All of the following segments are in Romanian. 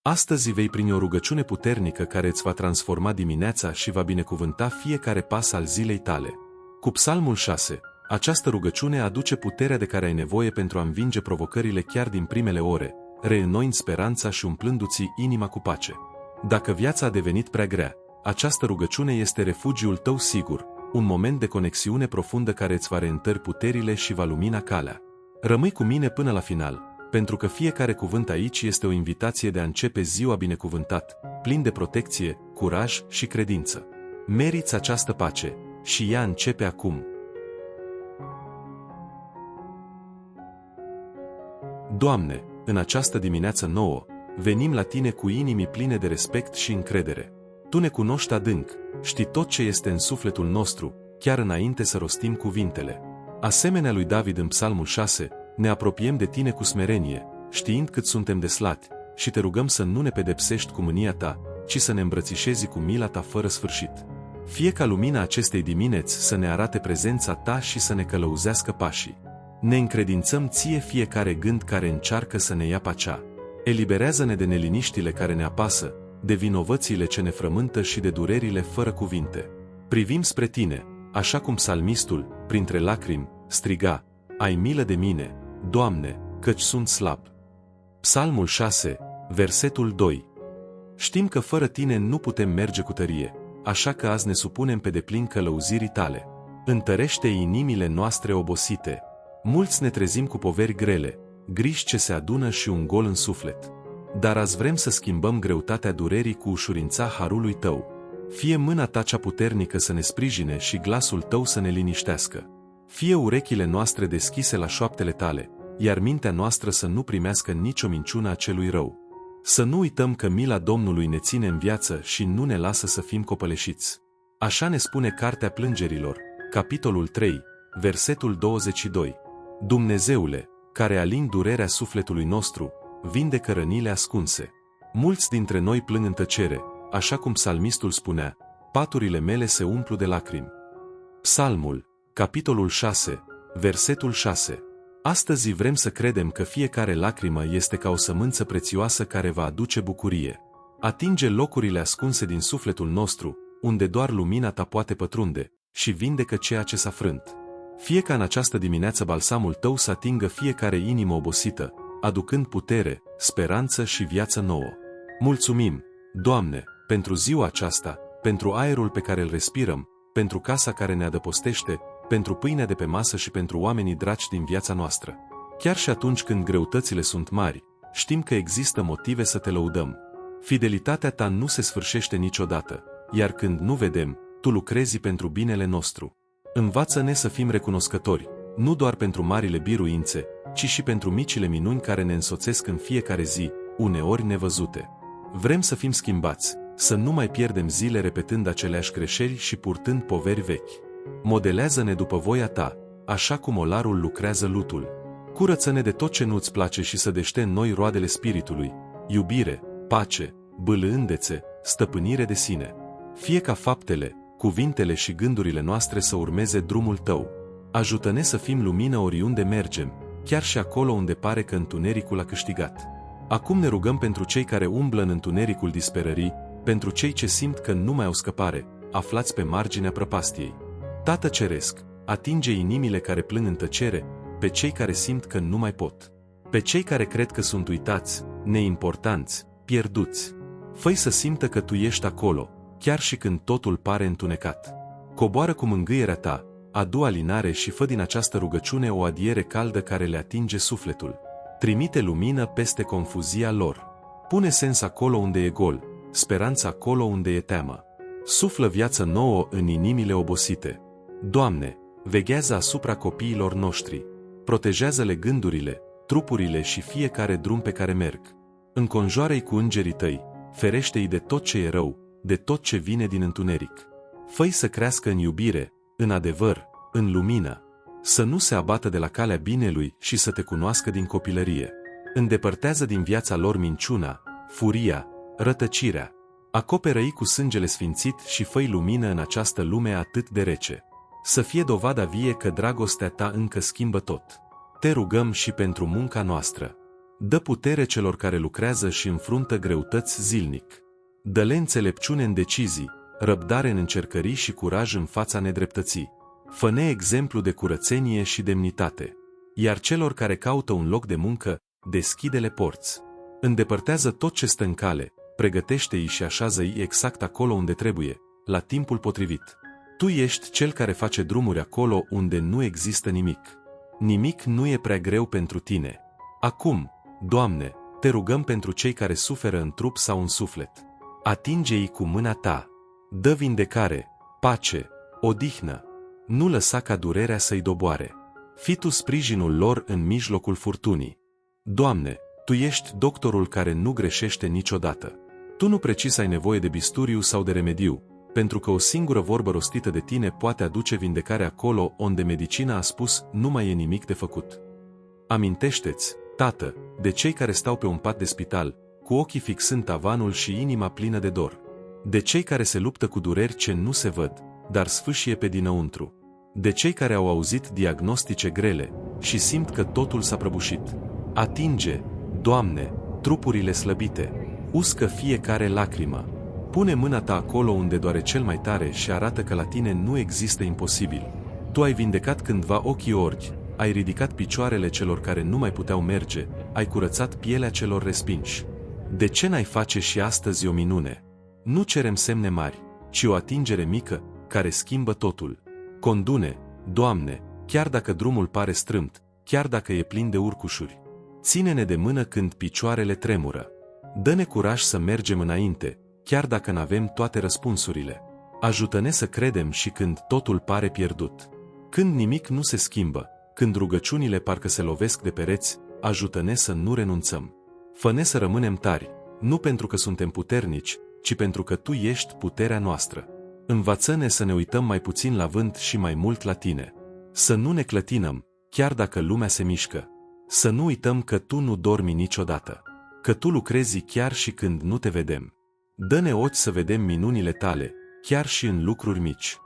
Astăzi vei primi o rugăciune puternică care îți va transforma dimineața și va binecuvânta fiecare pas al zilei tale. Cu Psalmul 6, această rugăciune aduce puterea de care ai nevoie pentru a învinge provocările chiar din primele ore, reînnoind speranța și umplându-ți inima cu pace. Dacă viața a devenit prea grea, această rugăciune este refugiul tău sigur, un moment de conexiune profundă care îți va reîntări puterile și va lumina calea. Rămâi cu mine până la final, pentru că fiecare cuvânt aici este o invitație de a începe ziua binecuvântat, plin de protecție, curaj și credință. Meriți această pace și ea începe acum. Doamne, în această dimineață nouă, venim la Tine cu inimi pline de respect și încredere. Tu ne cunoști adânc, știi tot ce este în sufletul nostru, chiar înainte să rostim cuvintele. Asemenea lui David în Psalmul 6, ne apropiem de Tine cu smerenie, știind cât suntem de slabi, și Te rugăm să nu ne pedepsești cu mânia Ta, ci să ne îmbrățișezi cu mila Ta fără sfârșit. Fie ca lumina acestei dimineți să ne arate prezența Ta și să ne călăuzească pașii. Ne încredințăm Ție fiecare gând care încearcă să ne ia pacea. Eliberează-ne de neliniștile care ne apasă, de vinovățile ce ne frământă și de durerile fără cuvinte. Privim spre Tine, așa cum psalmistul, printre lacrimi, striga: Ai milă de mine, Doamne, căci sunt slab. Psalmul 6, versetul 2. Știm că fără Tine nu putem merge cu tărie, așa că azi ne supunem pe deplin călăuzirii Tale. Întărește inimile noastre obosite. Mulți ne trezim cu poveri grele, griji ce se adună și un gol în suflet. Dar azi vrem să schimbăm greutatea durerii cu ușurința harului Tău. Fie mâna Ta cea puternică să ne sprijine și glasul Tău să ne liniștească. Fie urechile noastre deschise la șoaptele Tale, iar mintea noastră să nu primească nicio minciună a celui rău. Să nu uităm că mila Domnului ne ține în viață și nu ne lasă să fim copăleșiți. Așa ne spune Cartea Plângerilor, capitolul 3, versetul 22. Dumnezeule, care alini durerea sufletului nostru, vindecă rănile ascunse. Mulți dintre noi plâng în tăcere, așa cum psalmistul spunea: paturile mele se umplu de lacrimi. Psalmul, capitolul 6, versetul 6. Astăzi vrem să credem că fiecare lacrimă este ca o sămânță prețioasă care va aduce bucurie. Atinge locurile ascunse din sufletul nostru, unde doar lumina Ta poate pătrunde, și vindecă ceea ce s-a frânt. Fie ca în această dimineață balsamul Tău să atingă fiecare inimă obosită, aducând putere, speranță și viață nouă. Mulțumim, Doamne, pentru ziua aceasta, pentru aerul pe care îl respirăm, pentru casa care ne adăpostește, pentru pâinea de pe masă și pentru oamenii dragi din viața noastră. Chiar și atunci când greutățile sunt mari, știm că există motive să Te lăudăm. Fidelitatea Ta nu se sfârșește niciodată, iar când nu vedem, Tu lucrezi pentru binele nostru. Învață-ne să fim recunoscători, nu doar pentru marile biruințe, ci și pentru micile minuni care ne însoțesc în fiecare zi, uneori nevăzute. Vrem să fim schimbați, să nu mai pierdem zile repetând aceleași greșeli și purtând poveri vechi. Modelează-ne după voia Ta, așa cum olarul lucrează lutul. Curăță-ne de tot ce nu-ți place și să dește în noi roadele Spiritului: iubire, pace, bâlândețe, stăpânire de sine. Fie ca faptele, cuvintele și gândurile noastre să urmeze drumul Tău. Ajută-ne să fim lumină oriunde mergem, chiar și acolo unde pare că întunericul a câștigat. Acum ne rugăm pentru cei care umblă în întunericul disperării, pentru cei ce simt că nu mai au scăpare, aflați pe marginea prăpastiei. Tată Ceresc, atinge inimile care plâng în tăcere, pe cei care simt că nu mai pot. Pe cei care cred că sunt uitați, neimportanți, pierduți. Fă-i să simtă că Tu ești acolo, chiar și când totul pare întunecat. Coboară cu mângâierea Ta, adu alinare și fă din această rugăciune o adiere caldă care le atinge sufletul. Trimite lumină peste confuzia lor. Pune sens acolo unde e gol, speranță acolo unde e teamă. Suflă viață nouă în inimile obosite. Doamne, veghează asupra copiilor noștri. Protejează-le gândurile, trupurile și fiecare drum pe care merg. Înconjoară-i cu îngerii Tăi, ferește-i de tot ce e rău, de tot ce vine din întuneric. Fă-i să crească în iubire, în adevăr, în lumină. Să nu se abată de la calea binelui și să Te cunoască din copilărie. Îndepărtează din viața lor minciuna, furia, rătăcirea. Acoperă-i cu sângele sfințit și fă-i lumină în această lume atât de rece. Să fie dovada vie că dragostea Ta încă schimbă tot. Te rugăm și pentru munca noastră. Dă putere celor care lucrează și înfruntă greutăți zilnic. Dă-le înțelepciune în decizii, răbdare în încercării și curaj în fața nedreptății. Fă-ne exemplu de curățenie și demnitate. Iar celor care caută un loc de muncă, deschide-le porți. Îndepărtează tot ce stă în cale, pregătește-i și așează-i exact acolo unde trebuie, la timpul potrivit. Tu ești cel care face drumuri acolo unde nu există nimic. Nimic nu e prea greu pentru tine. Acum, Doamne, te rugăm pentru cei care suferă în trup sau în suflet. Atinge-i cu mâna ta. Dă vindecare, pace, odihnă. Nu lăsa ca durerea să-i doboare. Fii tu sprijinul lor în mijlocul furtunii. Doamne, Tu ești doctorul care nu greșește niciodată. Tu nu precis ai nevoie de bisturiu sau de remediu, pentru că o singură vorbă rostită de Tine poate aduce vindecare acolo unde medicina a spus nu mai e nimic de făcut. Amintește-ți, Tată, de cei care stau pe un pat de spital, cu ochii fixând tavanul și inima plină de dor. De cei care se luptă cu dureri ce nu se văd, dar sfâșie pe dinăuntru. De cei care au auzit diagnostice grele și simt că totul s-a prăbușit. Atinge, Doamne, trupurile slăbite. Uscă fiecare lacrimă. Pune mâna Ta acolo unde doare cel mai tare și arată că la Tine nu există imposibil. Tu ai vindecat cândva ochii orbi, ai ridicat picioarele celor care nu mai puteau merge, ai curățat pielea celor respinși. De ce n-ai face și astăzi o minune? Nu cerem semne mari, ci o atingere mică, care schimbă totul. Condune, Doamne, chiar dacă drumul pare strâmt, chiar dacă e plin de urcușuri. Ține-ne de mână când picioarele tremură. Dă-ne curaj să mergem înainte, chiar dacă n-avem toate răspunsurile. Ajută-ne să credem și când totul pare pierdut. Când nimic nu se schimbă, când rugăciunile parcă se lovesc de pereți, ajută-ne să nu renunțăm. Fă-ne să rămânem tari, nu pentru că suntem puternici, ci pentru că Tu ești puterea noastră. Învață-ne să ne uităm mai puțin la vânt și mai mult la Tine. Să nu ne clătinăm, chiar dacă lumea se mișcă. Să nu uităm că Tu nu dormi niciodată. Că Tu lucrezi chiar și când nu Te vedem. Dă-ne ochi să vedem minunile Tale, chiar și în lucruri mici.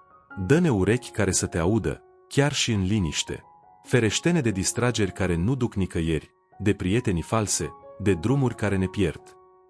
Dă-ne urechi care să Te audă, chiar și în liniște. Ferește-ne de distrageri care nu duc nicăieri, de prietenii false, de drumuri care ne pierd.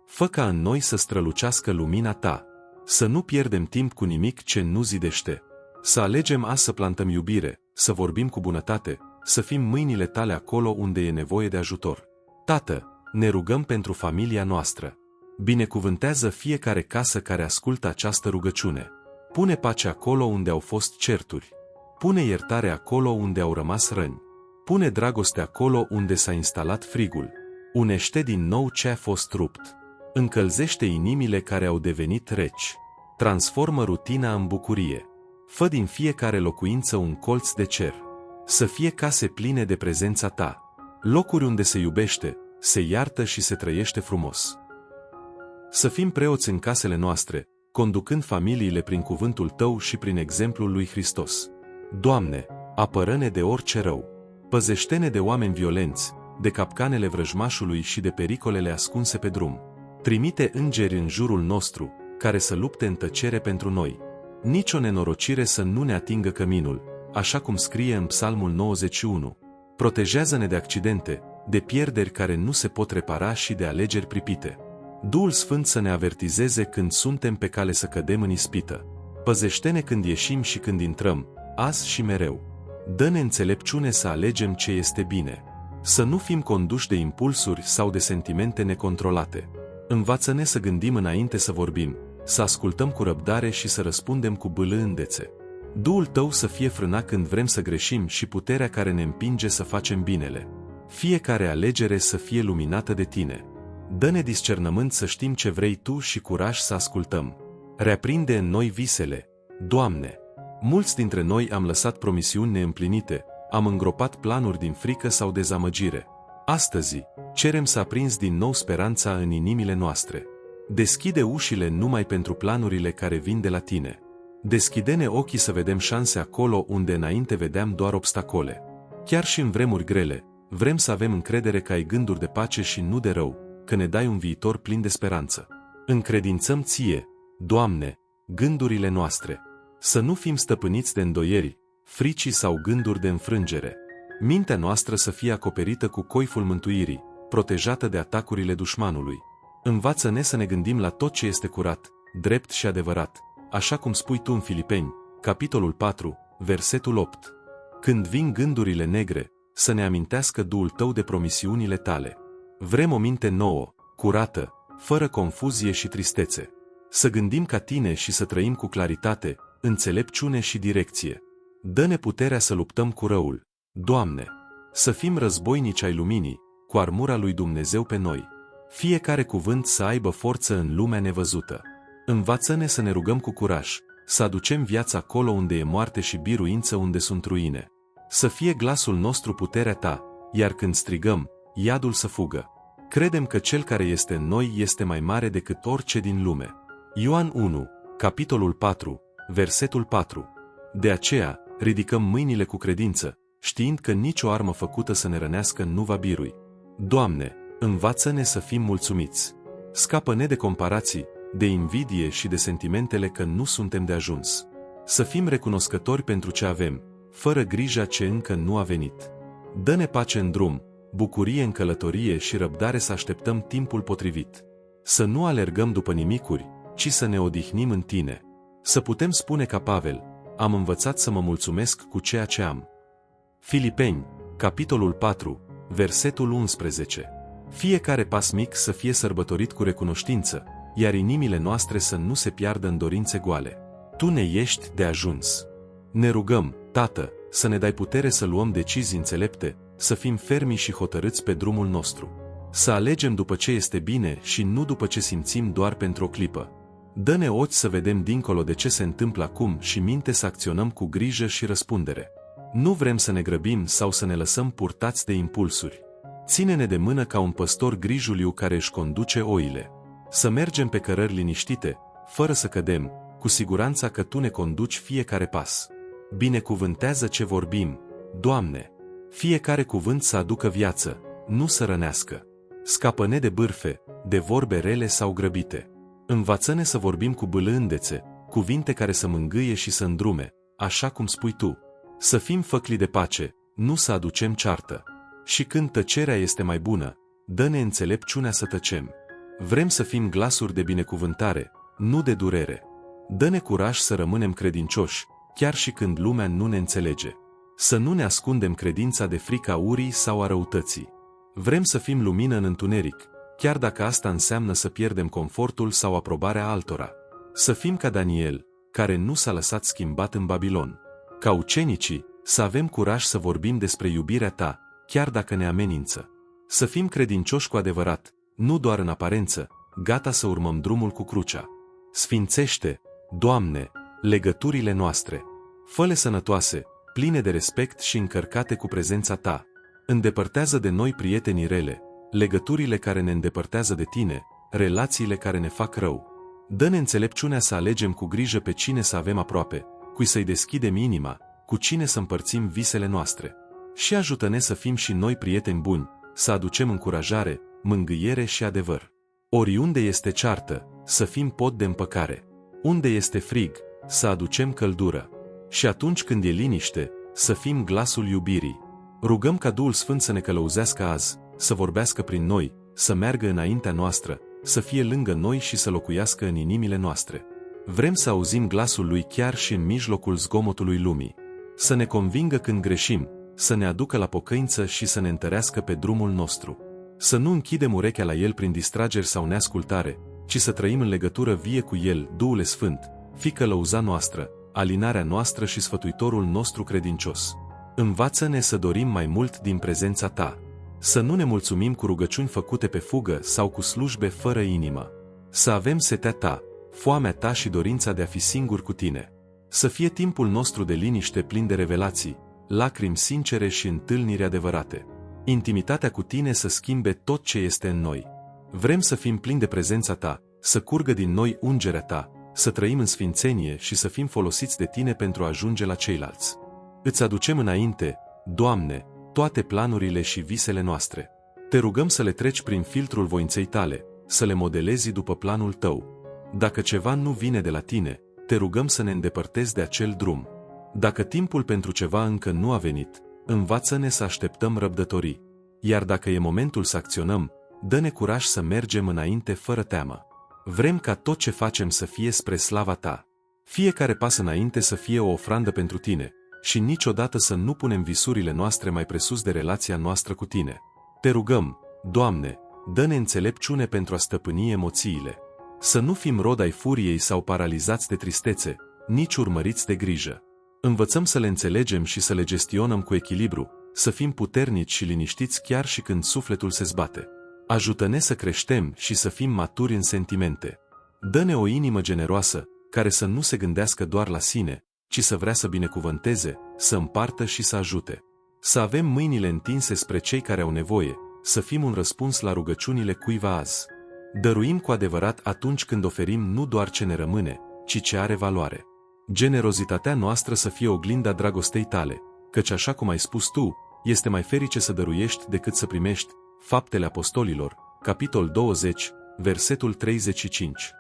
Fă ca în noi să strălucească lumina Ta. Să nu pierdem timp cu nimic ce nu zidește. Să alegem azi să plantăm iubire, să vorbim cu bunătate, să fim mâinile Tale acolo unde e nevoie de ajutor. Tată, ne rugăm pentru familia noastră. Binecuvântează fiecare casă care ascultă această rugăciune. Pune pace acolo unde au fost certuri. Pune iertare acolo unde au rămas răni. Pune dragoste acolo unde s-a instalat frigul. Unește din nou ce a fost rupt. Încălzește inimile care au devenit reci. Transformă rutina în bucurie. Fă din fiecare locuință un colț de cer. Să fie case pline de prezența Ta. Locuri unde se iubește, se iartă și se trăiește frumos. Să fim preoți în casele noastre, conducând familiile prin cuvântul Tău și prin exemplul lui Hristos. Doamne, apără-ne de orice rău. Păzește-ne de oameni violenți, de capcanele vrăjmașului și de pericolele ascunse pe drum. Trimite îngeri în jurul nostru, care să lupte în tăcere pentru noi. Nici o nenorocire să nu ne atingă căminul, așa cum scrie în Psalmul 91. Protejează-ne de accidente, de pierderi care nu se pot repara și de alegeri pripite. Duhul Sfânt să ne avertizeze când suntem pe cale să cădem în ispită. Păzește-ne când ieșim și când intrăm, azi și mereu. Dă-ne înțelepciune să alegem ce este bine. Să nu fim conduși de impulsuri sau de sentimente necontrolate. Învață-ne să gândim înainte să vorbim, să ascultăm cu răbdare și să răspundem cu bâlândețe. Duhul Tău să fie frâna când vrem să greșim și puterea care ne împinge să facem binele. Fiecare alegere să fie luminată de Tine. Dă-ne discernământ să știm ce vrei Tu și curaj să ascultăm. Reaprinde în noi visele, Doamne. Mulți dintre noi am lăsat promisiuni neîmplinite, am îngropat planuri din frică sau dezamăgire. Astăzi, cerem să aprinzi din nou speranța în inimile noastre. Deschide ușile numai pentru planurile care vin de la Tine. Deschide-ne ochii să vedem șanse acolo unde înainte vedeam doar obstacole. Chiar și în vremuri grele, vrem să avem încredere că ai gânduri de pace și nu de rău, că ne dai un viitor plin de speranță. Încredințăm Ție, Doamne, gândurile noastre. Să nu fim stăpâniți de îndoieri, fricii sau gânduri de înfrângere. Mintea noastră să fie acoperită cu coiful mântuirii, protejată de atacurile dușmanului. Învață-ne să ne gândim la tot ce este curat, drept și adevărat, așa cum spui tu în Filipeni, capitolul 4, versetul 8. Când vin gândurile negre, să ne amintească Duhul tău de promisiunile tale. Vrem o minte nouă, curată, fără confuzie și tristețe. Să gândim ca tine și să trăim cu claritate, înțelepciune și direcție. Dă-ne puterea să luptăm cu răul, Doamne! Să fim războinici ai luminii, cu armura lui Dumnezeu pe noi. Fiecare cuvânt să aibă forță în lumea nevăzută. Învață-ne să ne rugăm cu curaj, să aducem viața acolo unde e moarte și biruință unde sunt ruine. Să fie glasul nostru puterea ta, iar când strigăm, iadul să fugă. Credem că cel care este în noi este mai mare decât orice din lume. Ioan 1, capitolul 4, versetul 4. De aceea, ridicăm mâinile cu credință, știind că nicio armă făcută să ne rănească nu va birui. Doamne, învață-ne să fim mulțumiți. Scapă-ne de comparații, de invidie și de sentimentele că nu suntem de ajuns. Să fim recunoscători pentru ce avem, fără grija ce încă nu a venit. Dă-ne pace în drum, bucurie în călătorie și răbdare să așteptăm timpul potrivit. Să nu alergăm după nimicuri, ci să ne odihnim în tine. Să putem spune ca Pavel, am învățat să mă mulțumesc cu ceea ce am. Filipeni, capitolul 4, versetul 11. Fiecare pas mic să fie sărbătorit cu recunoștință, iar inimile noastre să nu se piardă în dorințe goale. Tu ne ești de ajuns. Ne rugăm, Tată, să ne dai putere să luăm decizii înțelepte, să fim fermi și hotărâți pe drumul nostru. Să alegem după ce este bine și nu după ce simțim doar pentru o clipă. Dă-ne ochi să vedem dincolo de ce se întâmplă acum și minte să acționăm cu grijă și răspundere. Nu vrem să ne grăbim sau să ne lăsăm purtați de impulsuri. Ține-ne de mână ca un păstor grijuliu care își conduce oile. Să mergem pe cărări liniștite, fără să cădem, cu siguranța că Tu ne conduci fiecare pas. Binecuvântează ce vorbim, Doamne! Fiecare cuvânt să aducă viață, nu să rănească. Scapă-ne de bârfe, de vorbe rele sau grăbite. Învață-ne să vorbim cu bâlândețe, cuvinte care să mângâie și să îndrume, așa cum spui Tu. Să fim făcli de pace, nu să aducem ceartă. Și când tăcerea este mai bună, dă-ne înțelepciunea să tăcem. Vrem să fim glasuri de binecuvântare, nu de durere. Dă-ne curaj să rămânem credincioși, chiar și când lumea nu ne înțelege. Să nu ne ascundem credința de frica urii sau a răutății. Vrem să fim lumină în întuneric, chiar dacă asta înseamnă să pierdem confortul sau aprobarea altora. Să fim ca Daniel, care nu s-a lăsat schimbat în Babilon. Ca ucenicii, să avem curaj să vorbim despre iubirea Ta, chiar dacă ne amenință. Să fim credincioși cu adevărat, nu doar în aparență, gata să urmăm drumul cu crucea. Sfințește, Doamne, legăturile noastre. Fă-le sănătoase, pline de respect și încărcate cu prezența Ta. Îndepărtează de noi prietenii rele, legăturile care ne îndepărtează de Tine, relațiile care ne fac rău. Dă-ne înțelepciunea să alegem cu grijă pe cine să avem aproape, cui să-i deschidem inima, cu cine să împărțim visele noastre. Și ajută-ne să fim și noi prieteni buni, să aducem încurajare, mângâiere și adevăr. Oriunde este ceartă, să fim pod de împăcare. Unde este frig, să aducem căldură. Și atunci când e liniște, să fim glasul iubirii. Rugăm ca Duhul Sfânt să ne călăuzească azi, să vorbească prin noi, să meargă înaintea noastră, să fie lângă noi și să locuiască în inimile noastre. Vrem să auzim glasul Lui chiar și în mijlocul zgomotului lumii. Să ne convingă când greșim, să ne aducă la pocăință și să ne întărească pe drumul nostru. Să nu închidem urechea la El prin distrageri sau neascultare, ci să trăim în legătură vie cu El, Duhul Sfânt, fi călăuza noastră, alinarea noastră și sfătuitorul nostru credincios. Învață-ne să dorim mai mult din prezența Ta. Să nu ne mulțumim cu rugăciuni făcute pe fugă sau cu slujbe fără inimă. Să avem setea Ta, foamea Ta și dorința de a fi singur cu Tine. Să fie timpul nostru de liniște plin de revelații, lacrimi sincere și întâlniri adevărate. Intimitatea cu Tine să schimbe tot ce este în noi. Vrem să fim plini de prezența Ta, să curgă din noi ungerea Ta, să trăim în sfințenie și să fim folosiți de Tine pentru a ajunge la ceilalți. Îți aducem înainte, Doamne, toate planurile și visele noastre. Te rugăm să le treci prin filtrul voinței Tale, să le modelezi după planul Tău. Dacă ceva nu vine de la Tine, te rugăm să ne îndepărtezi de acel drum. Dacă timpul pentru ceva încă nu a venit, învață-ne să așteptăm răbdătorii. iar dacă e momentul să acționăm, dă-ne curaj să mergem înainte fără teamă. Vrem ca tot ce facem să fie spre slava ta. Fiecare pas înainte să fie o ofrandă pentru tine și niciodată să nu punem visurile noastre mai presus de relația noastră cu tine. Te rugăm, Doamne, dă-ne înțelepciune pentru a stăpâni emoțiile. Să nu fim rod ai furiei sau paralizați de tristețe, nici urmăriți de grijă. Învățăm să le înțelegem și să le gestionăm cu echilibru, să fim puternici și liniștiți chiar și când sufletul se zbate. Ajută-ne să creștem și să fim maturi în sentimente. Dă-ne o inimă generoasă, care să nu se gândească doar la sine, ci să vrea să binecuvânteze, să împartă și să ajute. Să avem mâinile întinse spre cei care au nevoie, să fim un răspuns la rugăciunile cuiva azi. Dăruim cu adevărat atunci când oferim nu doar ce ne rămâne, ci ce are valoare. Generozitatea noastră să fie oglinda dragostei tale, căci așa cum ai spus tu, este mai ferice să dăruiești decât să primești. Faptele Apostolilor, capitol 20, versetul 35.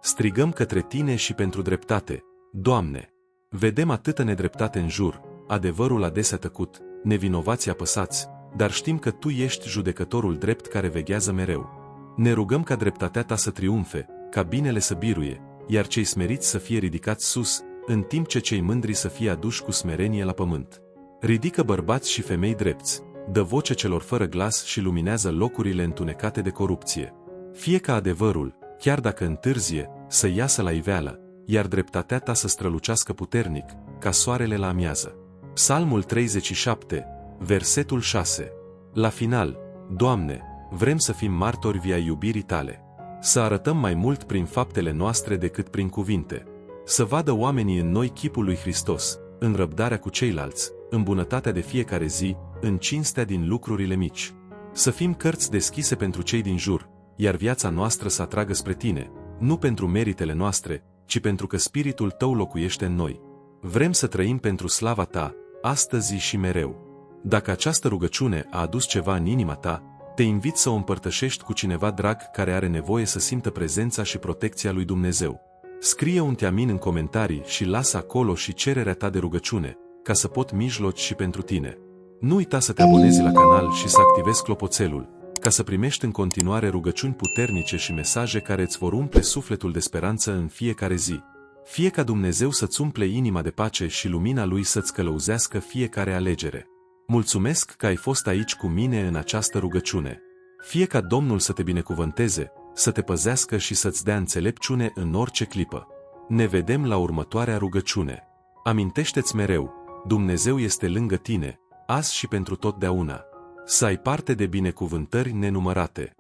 Strigăm către tine și pentru dreptate, Doamne! Vedem atâtă nedreptate în jur, adevărul adesea tăcut, nevinovații apăsați, dar știm că tu ești judecătorul drept care veghează mereu. Ne rugăm ca dreptatea ta să triumfe, ca binele să biruie, iar cei smeriți să fie ridicați sus, în timp ce cei mândri să fie aduși cu smerenie la pământ. Ridică bărbați și femei drepți, dă voce celor fără glas și luminează locurile întunecate de corupție. Fie ca adevărul, chiar dacă întârzie, să iasă la iveală, iar dreptatea ta să strălucească puternic, ca soarele la amiază. Psalmul 37, versetul 6. La final, Doamne, vrem să fim martori vii ai iubirii tale. Să arătăm mai mult prin faptele noastre decât prin cuvinte. Să vadă oamenii în noi chipul lui Hristos, în răbdarea cu ceilalți, în bunătatea de fiecare zi, în cinstea din lucrurile mici. Să fim cărți deschise pentru cei din jur, iar viața noastră să atragă spre tine, nu pentru meritele noastre, ci pentru că Spiritul tău locuiește în noi. Vrem să trăim pentru slava ta, astăzi și mereu. Dacă această rugăciune a adus ceva în inima ta, te invit să o împărtășești cu cineva drag care are nevoie să simtă prezența și protecția lui Dumnezeu. Scrie un te amin în comentarii și lasă acolo și cererea ta de rugăciune, ca să pot mijloci și pentru tine. Nu uita să te abonezi la canal și să activezi clopoțelul, ca să primești în continuare rugăciuni puternice și mesaje care îți vor umple sufletul de speranță în fiecare zi. Fie ca Dumnezeu să-ți umple inima de pace și lumina Lui să-ți călăuzească fiecare alegere. Mulțumesc că ai fost aici cu mine în această rugăciune. Fie ca Domnul să te binecuvânteze, să te păzească și să-ți dea înțelepciune în orice clipă. Ne vedem la următoarea rugăciune. Amintește-ți mereu, Dumnezeu este lângă tine, azi și pentru totdeauna. Să ai parte de binecuvântări nenumărate.